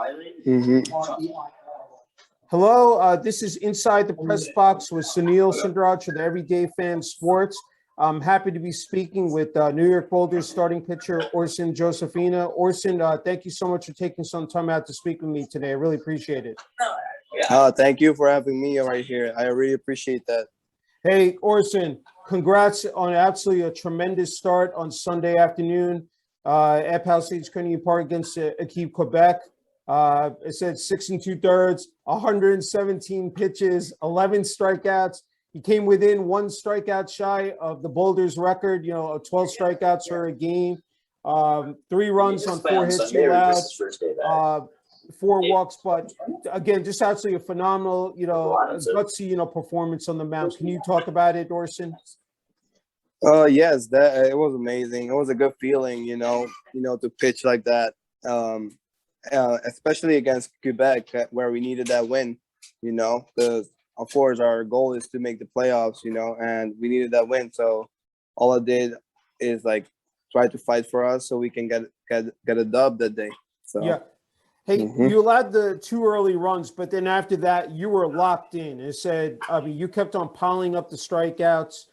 Mhm. Hello, this is Inside the Press Box with Sunil Sunder Raj for the Everyday Fan Sports. I'm happy to be speaking with New York Boulders starting pitcher Orsen Josephina. Orsen, thank you so much for taking some time out to speak with me today. I really appreciate it. Thank you for having me right here. I really appreciate that. Hey, Orsen, congrats on absolutely a tremendous start on Sunday afternoon at Palisades Community Park against Ethe, Quebec. It said 6 2/3, 117 pitches, 11 strikeouts. He came within one strikeout shy of the Boulders record, of 12 strikeouts for a game. 3 runs on 4 hits you allowed, 4 walks. But again, just absolutely a phenomenal, gutsy, performance on the mound. Can you talk about it, Orson? Yes, that it was amazing. It was a good feeling, to pitch like that. Especially against Quebec, where we needed that win, because of course our goal is to make the playoffs, and we needed that win. So all I did is try to fight for us so we can get a dub that day. So yeah. Hey, you allowed the 2 early runs, but then after that you were locked in. It said, you kept on piling up the strikeouts.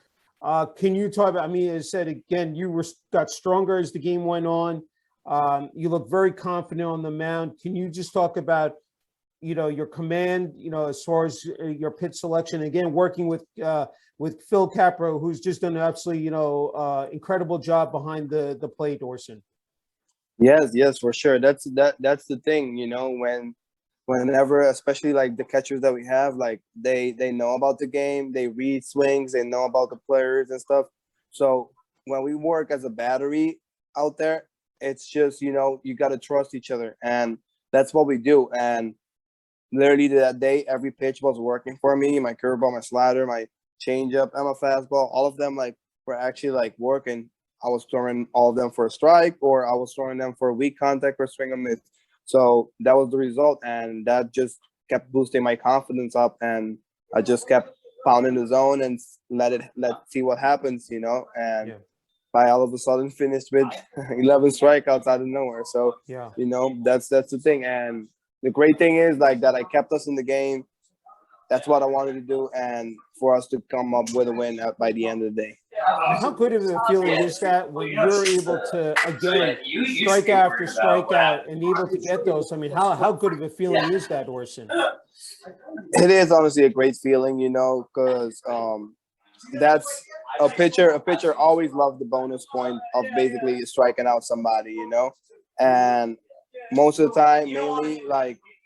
Can you talk about? It said again, you got stronger as the game went on. You look very confident on the mound. Can you just talk about, your command, as far as your pitch selection? Again, working with Phil Capro, who's just done an absolutely, incredible job behind the plate, Orson. Yes, for sure. That's the thing, whenever, especially the catchers that we have, they know about the game, they read swings, they know about the players and stuff. So when we work as a battery out there, it's just, you got to trust each other, and that's what we do. And literally that day, every pitch was working for me. My curveball, my slider, my changeup, and my fastball, all of them were actually working. I was throwing all of them for a strike, or I was throwing them for a weak contact or swing and miss. So that was the result, and that just kept boosting my confidence up, and I just kept pounding the zone and let's see what happens, and I all of a sudden finished with 11 strikeouts out of nowhere. So yeah, that's the thing. And the great thing is that I kept us in the game. That's what I wanted to do, and for us to come up with a win by the end of the day. How good of a feeling is that when you're able to, again, strike after strikeout and able to get those? How good of a feeling is that, Orson? It is honestly a great feeling, because that's a pitcher. A pitcher always loves the bonus point of basically striking out somebody, and most of the time, mainly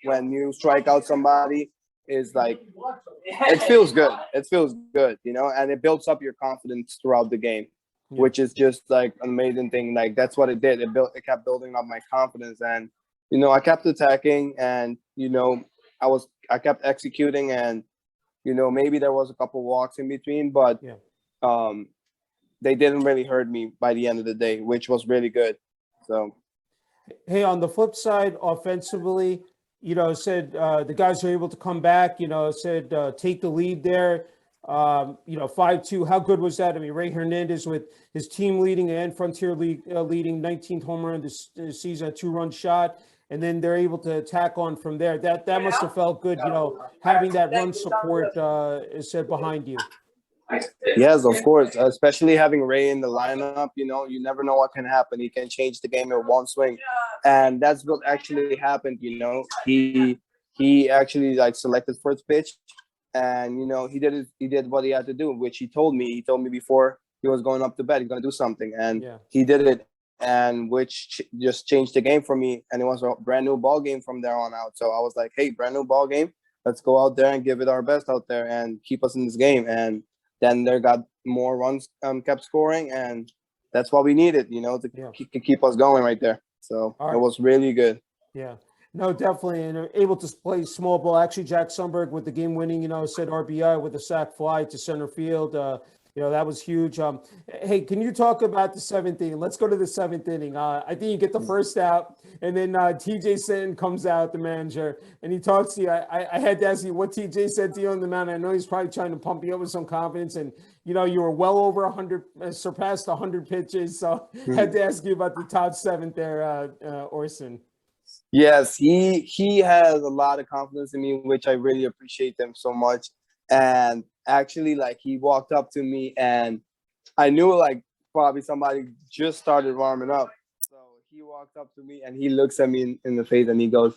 when you strike out somebody, is it feels good. It feels good, and it builds up your confidence throughout the game, which is just an amazing thing. That's what it did. It kept building up my confidence, and I kept attacking, and I kept executing, and maybe there was a couple walks in between, but they didn't really hurt me by the end of the day, which was really good. So, hey, on the flip side, offensively, said the guys are able to come back, said take the lead there, 5-2. How good was that? Ray Hernandez with his team leading and Frontier League leading 19th home run this season, a 2-run shot, and then they're able to tack on from there. That must have felt good, having that run support said behind you. Yes, of course, especially having Ray in the lineup. You never know what can happen. He can change the game in one swing, and that's what actually happened. He actually selected first pitch, and he did what he had to do, which he told me. He told me before he was going up to bed, he's gonna do something, and he did it, and which just changed the game for me, and it was a brand new ball game from there on out. So I was like, hey, brand new ball game. Let's go out there and give it our best out there and keep us in this game. And then there got more runs, kept scoring, and that's what we needed, to keep us going right there. So It was really good. Yeah, no, definitely, and able to play small ball. Actually, Jack Sundberg with the game-winning, said RBI with a sac fly to center field. That was huge. Hey, can you talk about the 7th inning? Let's go to the 7th inning. I think you get the first out, and then TJ Sutton comes out, the manager, and he talks to you. I had to ask you what TJ said to you on the mound. I know he's probably trying to pump you up with some confidence, and you were well over 100, surpassed 100 pitches. So I had to ask you about the top 7th there, Orson. Yes, he has a lot of confidence in me, which I really appreciate them so much. And actually, like he walked up to me, and I knew like probably somebody just started warming up. So he walked up to me and he looks at me in the face and he goes,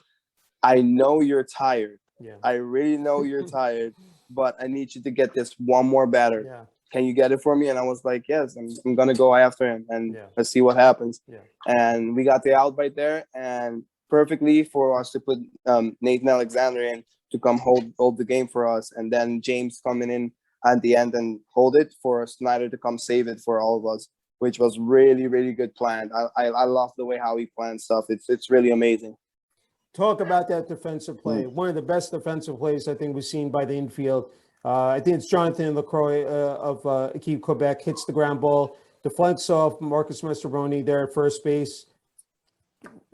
"I know you're tired. Yeah. I really know you're tired, but I need you to get this one more batter. Yeah. Can you get it for me?" And I was like, "Yes, I'm gonna go after him and Yeah. let's see what happens." Yeah. And we got the out right there, and perfectly for us to put Nathan Alexander in to come hold the game for us, and then James coming in at the end and hold it for Snyder to come save it for all of us, which was really good plan. I love the way how he plans stuff. It's really amazing. Talk about that defensive play. Mm. One of the best defensive plays I think we've seen by the infield. I think it's Jonathan Lacroix of Équipe Quebec hits the ground ball, deflects off Marcus Mastroeni there at first base.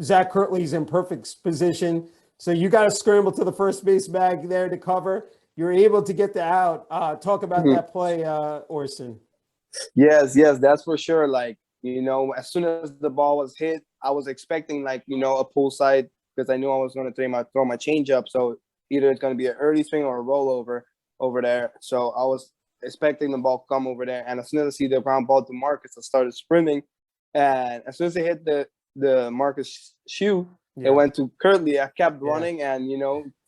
Zach Kirtley's in perfect position, so you got to scramble to the first base bag there to cover. You're able to get the out. Talk about Mhm. that play, Orson. Yes, that's for sure. Like, as soon as the ball was hit, I was expecting like, a pull side because I knew I was going to throw my change up. So either it's going to be an early swing or a rollover over there. So I was expecting the ball to come over there. And as soon as I see the ground ball to Marcus, I started sprinting. And as soon as it hit the Marcus shoe, it Yeah. went to Curtly. I kept Yeah. running and,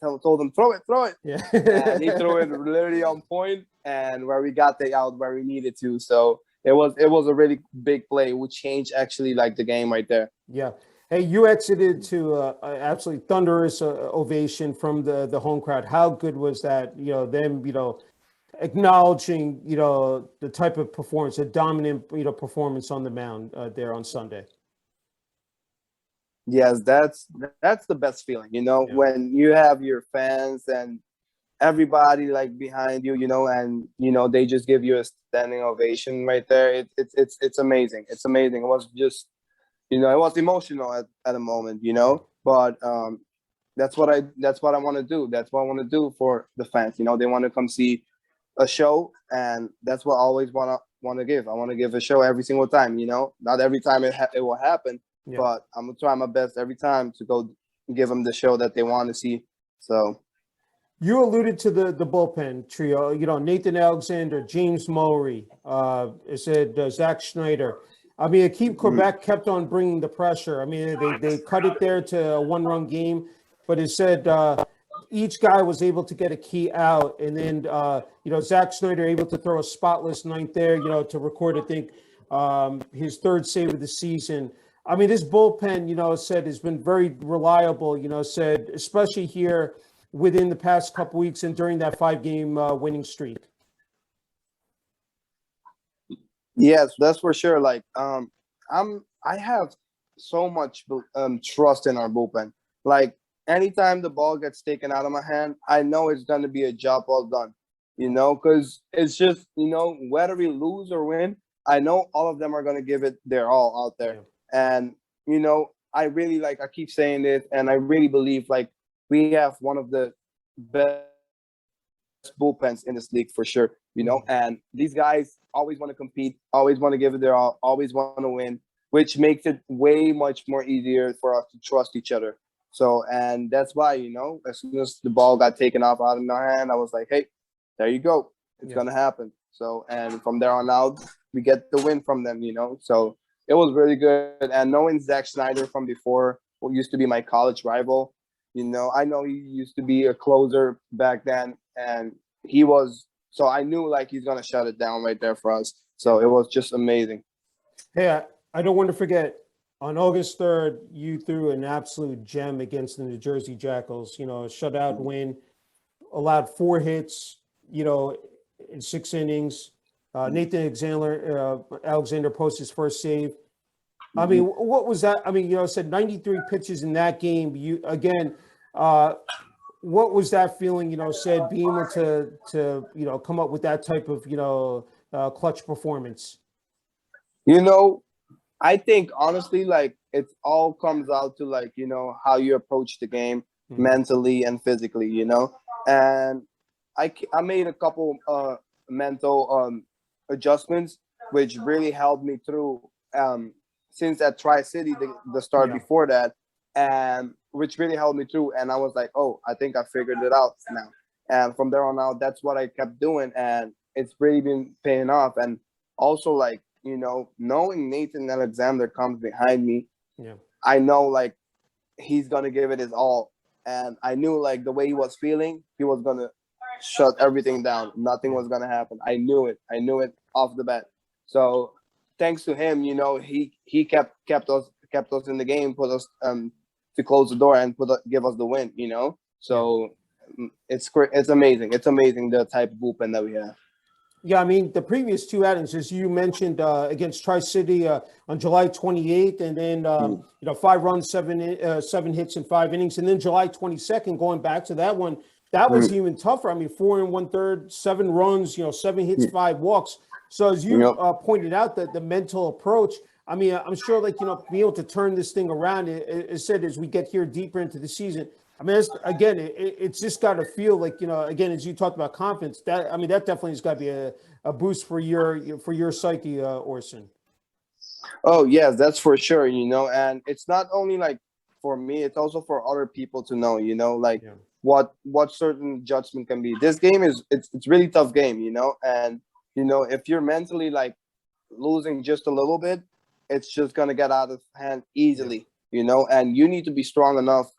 told him, throw it. Yeah. And he threw it literally on point and where we got the out where we needed to. So it was a really big play, which changed actually like the game right there. Yeah. Hey, you exited to an absolutely thunderous ovation from the home crowd. How good was that? Them, acknowledging, the type of performance, a dominant, performance on the mound there on Sunday. Yes, that's the best feeling, Yeah. when you have your fans and everybody like behind you, and they just give you a standing ovation right there. It's amazing. It's amazing. It was just, it was emotional at a moment, Yeah. but that's what I want to do. That's what I want to do for the fans. They want to come see a show, and that's what I always want to give. I want to give a show every single time. Not every time it will happen, Yeah. but I'm gonna try my best every time to go give them the show that they want to see. So You alluded to the bullpen trio. Nathan Alexander, James Mowry. It said Zach Schneider. I mean, Akeem Quebec kept on bringing the pressure. I mean, they cut it there to a one-run game, but it said each guy was able to get a key out, and then Zach Schneider able to throw a spotless ninth there. To record, I think, his third save of the season. I mean, this bullpen, said has been very reliable. Said especially here within the past couple weeks and during that 5-game winning streak. yes, that's for sure. Like I have so much trust in our bullpen. Like anytime the ball gets taken out of my hand, I know it's gonna be a job well done. Because it's just whether we lose or win, I know all of them are gonna give it their all out there. Yeah. And I really like I keep saying this, and I really believe like we have one of the best bullpens in this league for sure. And these guys always want to compete, always want to give it their all, always want to win, which makes it way much more easier for us to trust each other. So, and that's why, as soon as the ball got taken off out of my hand, I was like, hey, there you go. It's Yeah. going to happen. So, and from there on out, we get the win from them. So it was really good. And knowing Zach Schneider from before, who used to be my college rival, I know he used to be a closer back then, and he was. So I knew like he's gonna shut it down right there for us. So it was just amazing. Hey, I don't want to forget, on August 3rd, you threw an absolute gem against the New Jersey Jackals, a shutout win, allowed 4 hits, in 6 innings. Nathan Alexander posted his first save. I mean, what was that? I mean, said 93 pitches in that game. You again, what was that feeling? Said being able to come up with that type of clutch performance. You know, I think honestly, like it all comes out to like how you approach the game Mhm. mentally and physically. And I made a couple mental adjustments, which really helped me through since at Tri City the start Yeah. before that. And which really helped me through. And I was like, oh, I think I figured it out now. And from there on out, that's what I kept doing, and it's really been paying off. And also, like, knowing Nathan Alexander comes behind me, Yeah. I know, like, he's gonna give it his all. And I knew, like, the way he was feeling, he was gonna shut everything down. Nothing was gonna happen. I knew it. I knew it off the bat. So thanks to him, he kept us in the game, put us to close the door and give us the win. So it's great. It's amazing. It's amazing the type of bullpen that we have. Yeah, I mean, the previous two outings, as you mentioned, against Tri-City on July 28th, and then, 5 runs, seven hits in 5 innings. And then July 22nd, going back to that one, that was even tougher. I mean, 4 1/3, 7 runs, 7 hits, 5 walks. So as you pointed out, that the mental approach, I mean, I'm sure, like, being able to turn this thing around, it said, as we get here deeper into the season, I mean, again, it's just got to feel like, again, as you talked about confidence, that definitely has got to be a boost for your psyche, Orsen. Oh yes, that's for sure. And it's not only like for me; it's also for other people to know. Like what certain judgment can be. This game it's really tough game. And if you're mentally, like, losing just a little bit, it's just gonna get out of hand easily. And you need to be strong enough,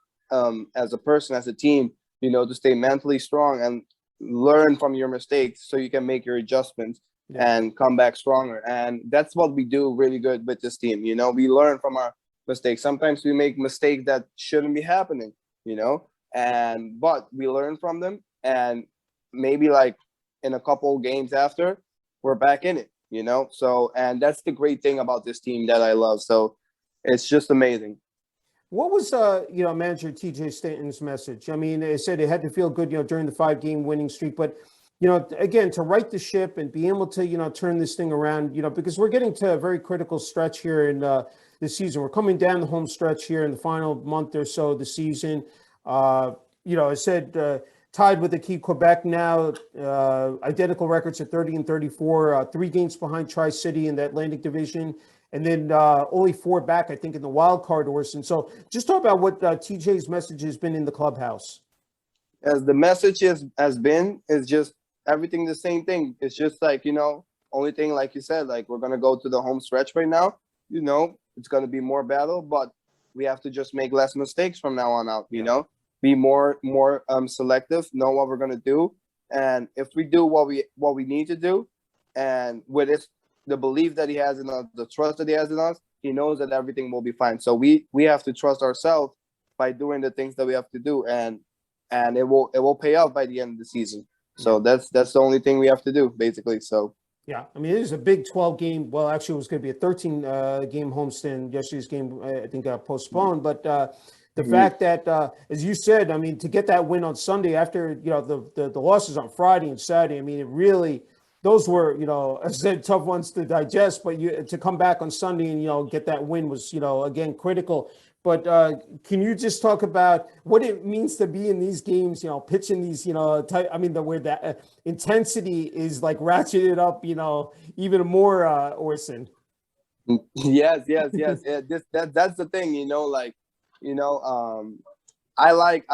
as a person, as a team, to stay mentally strong and learn from your mistakes so you can make your adjustments and come back stronger. And that's what we do really good with this team. We learn from our mistakes. Sometimes we make mistakes that shouldn't be happening, but we learn from them, and maybe, like, in a couple games after, we're back in it, So, and that's the great thing about this team that I love. So it's just amazing. What was, manager TJ Stanton's message? I mean, they said it had to feel good, during the 5-game winning streak, but, again, to right the ship and be able to, turn this thing around, because we're getting to a very critical stretch here in this season. We're coming down the home stretch here in the final month or so of the season. I said, tied with Équipe Quebec now, identical records at 30 and 34, 3 games behind Tri-City in the Atlantic Division. And then only 4 back, I think, in the wild card, Orson. So just talk about what TJ's message has been in the clubhouse. As the message has been, is just everything the same thing. It's just like, only thing, like you said, like, we're going to go to the home stretch right now. It's going to be more battle, but we have to just make less mistakes from now on out, be more selective, know what we're going to do. And if we do what we need to do, and with the belief that he has in us, the trust that he has in us, he knows that everything will be fine. So we have to trust ourselves by doing the things that we have to do, and it will pay off by the end of the season. So that's the only thing we have to do, basically. So yeah, I mean, it is a big 12-game. Well, actually, it was going to be a 13-game homestand. Yesterday's game, I think, got postponed. But the fact that, as you said, I mean, to get that win on Sunday after the losses on Friday and Saturday, I mean, it really. Those were, as I said, tough ones to digest, but to come back on Sunday and, get that win was, again, critical. But can you just talk about what it means to be in these games, pitching these, where that intensity is, like, ratcheted up, even more, Orson? Yes. Yeah, that's the thing, like, I like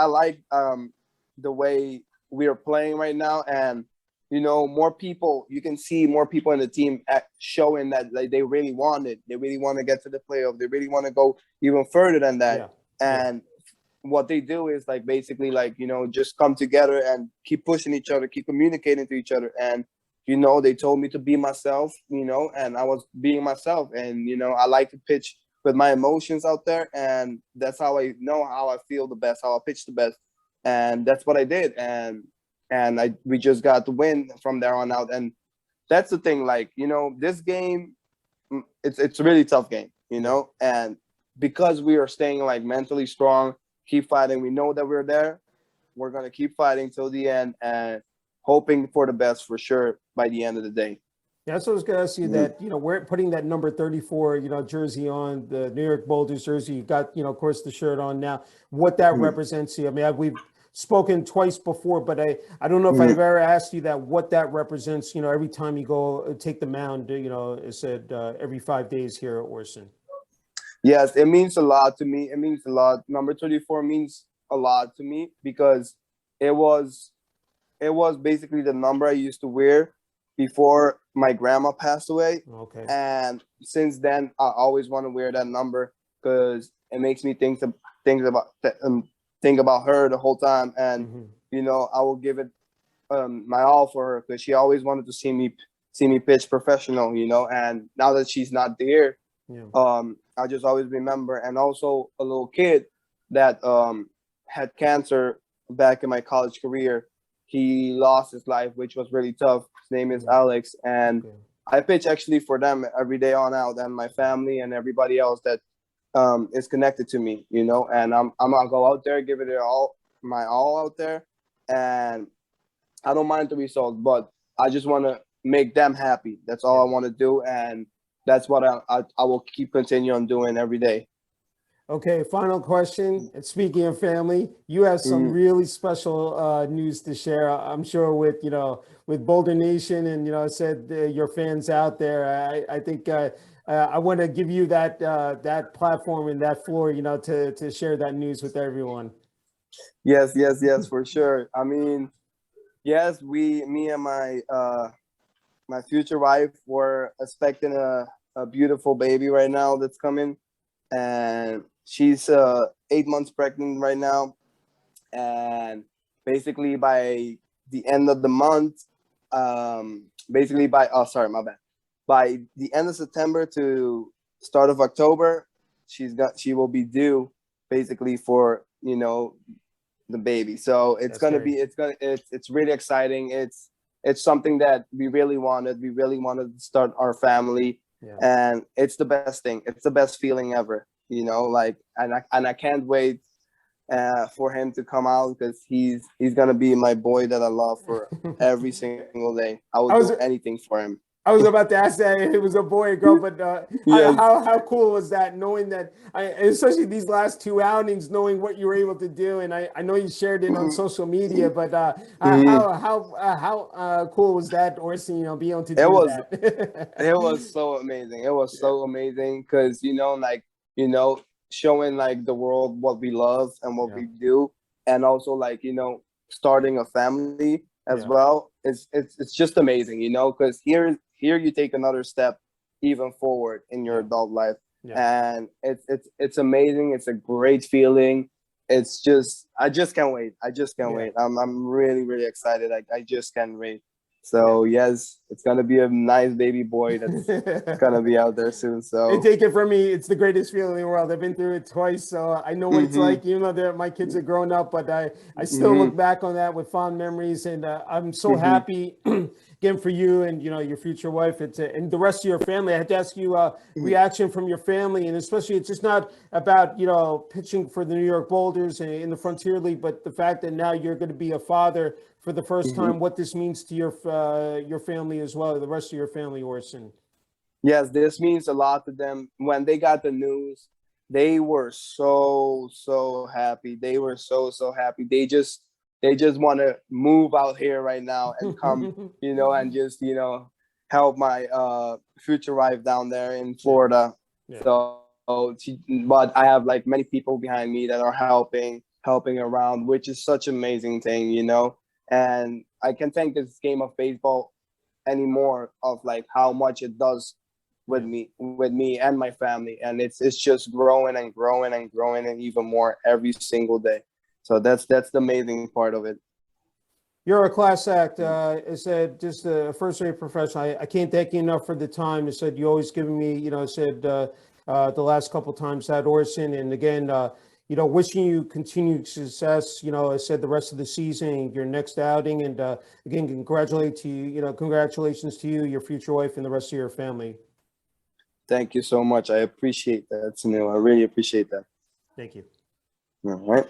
the way we are playing right now. And more people, you can see more people in the team showing that, like, they really want it. They really want to get to the playoff. They really want to go even further than that. And what they do is, like, basically, like, just come together and keep pushing each other, keep communicating to each other. And, they told me to be myself, and I was being myself. And, I like to pitch with my emotions out there. And that's how I know how I feel the best, how I pitch the best. And that's what I did. And we just got the win from there on out. And that's the thing, like, this game, it's a really tough game, and because we are staying, like, mentally strong, keep fighting. We know that we're there. We're going to keep fighting till the end and hoping for the best for sure by the end of the day. Yeah, that's what I was going to ask you, that, we're putting that number 34, jersey on, the New York Boulders jersey. You've got, of course, the shirt on now. What that represents to you. I mean, we've spoken twice before, but I don't know if I've ever asked you that, what that represents, every time you go take the mound, it said every 5 days here at Orsen. Yes, it means a lot to me. It means a lot. Number 34 means a lot to me because it was it was basically the number I used to wear before my grandma passed away. Okay. And since then, I always want to wear that number because it makes me think about think about her the whole time. And Hmm. I will give it my all for her because she always wanted to see me pitch professional. And now that she's not there, Yeah. I just always remember. And also a little kid that had cancer back in my college career. He lost his life, which was really tough. His name is Mm. Alex, and Okay. I pitch actually for them every day on out, and my family and everybody else that is connected to me. And I'm gonna go out there, give it all my all out there, and I don't mind the result, but I just want to make them happy. That's all Yeah. I want to do, and that's what I will keep continue on doing every day. Okay, final question. And speaking of family, you have some Mm, really special news to share. I'm sure with with Boulder Nation and said your fans out there. I think I want to give you that platform and that floor, to share that news with everyone. yes, yes, yes, for sure. I mean, yes, me and my future wife were expecting a beautiful baby right now that's coming, and she's 8 months pregnant right now. And basically by the end of the month, basically by oh sorry, my bad. By the end of September to start of October, she will be due basically for the baby. So That's great. it's really exciting. It's something that we really wanted. We really wanted to start our family, Yeah. and it's the best thing. It's the best feeling ever. Like, and I can't wait for him to come out because he's gonna be my boy that I love for every single day. I will do I was anything for him. I was about to ask that if it was a boy or girl, but Yes. how cool was that? Knowing that, especially these last two outings, knowing what you were able to do, and I know you shared it on social media, but Mhm. how cool was that, Orson? Being able to It do was that. it was so amazing. It was Yeah, so amazing because like you know showing like the world what we love and what yeah, we do, and also like starting a family as yeah, well. It's just amazing, because here you take another step even forward in your yeah, adult life, yeah. and it's amazing. It's a great feeling. It's just I just can't wait. I just can't Yeah. wait. I'm really really excited. I just can't wait. Yeah. So yes, it's gonna be a nice baby boy that's gonna be out there soon. And So take it from me, it's the greatest feeling in the world. I've been through it twice, so I know what it's hmm like. Even though my kids are grown up, but I still hmm look back on that with fond memories, and I'm so hmm happy again for you and your future wife. And the rest of your family. I had to ask you reaction from your family, and especially it's just not about pitching for the New York Boulders in the Frontier League, but the fact that now you're going to be a father for the first hmm time. What this means to your family as well, the rest of your family, Orson. yes, this means a lot to them. When they got the news, they were so happy. They were so happy. They just want to move out here right now and come, and just help my future wife down there in Yeah. Florida. Yeah. But I have like many people behind me that are helping around, which is such an amazing thing. And I can thank this game of baseball anymore of like how much it does Yeah. with me and my family, and it's just growing and growing and growing and even more every single day. So that's the amazing part of it. You're a class act. I said just a first-rate professional. I can't thank you enough for the time. I said you always given me. I said the last couple times at Orson, and again, wishing you continued success. I said the rest of the season, your next outing, and again, congratulate to you. Congratulations to you, your future wife, and the rest of your family. Thank you so much. I appreciate that, Sunil. I really appreciate that. Thank you. All right.